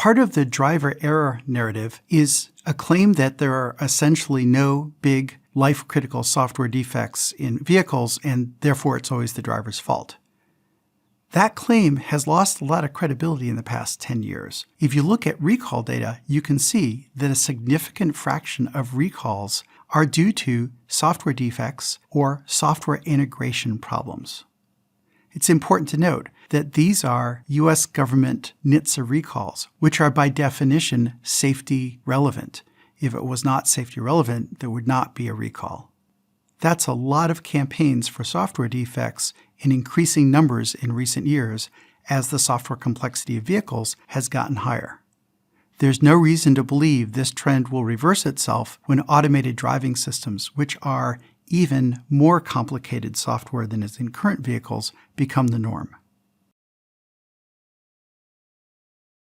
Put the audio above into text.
Part of the driver error narrative is a claim that there are essentially no big life-critical software defects in vehicles, and therefore it's always the driver's fault. That claim has lost a lot of credibility in the past 10 years. If you look at recall data, you can see that a significant fraction of recalls are due to software defects or software integration problems. It's important to note that these are U.S. government NHTSA recalls, which are by definition safety relevant. If it was not safety relevant, there would not be a recall. That's a lot of campaigns for software defects in increasing numbers in recent years as the software complexity of vehicles has gotten higher. There's no reason to believe this trend will reverse itself when automated driving systems, which are even more complicated software than is in current vehicles, become the norm.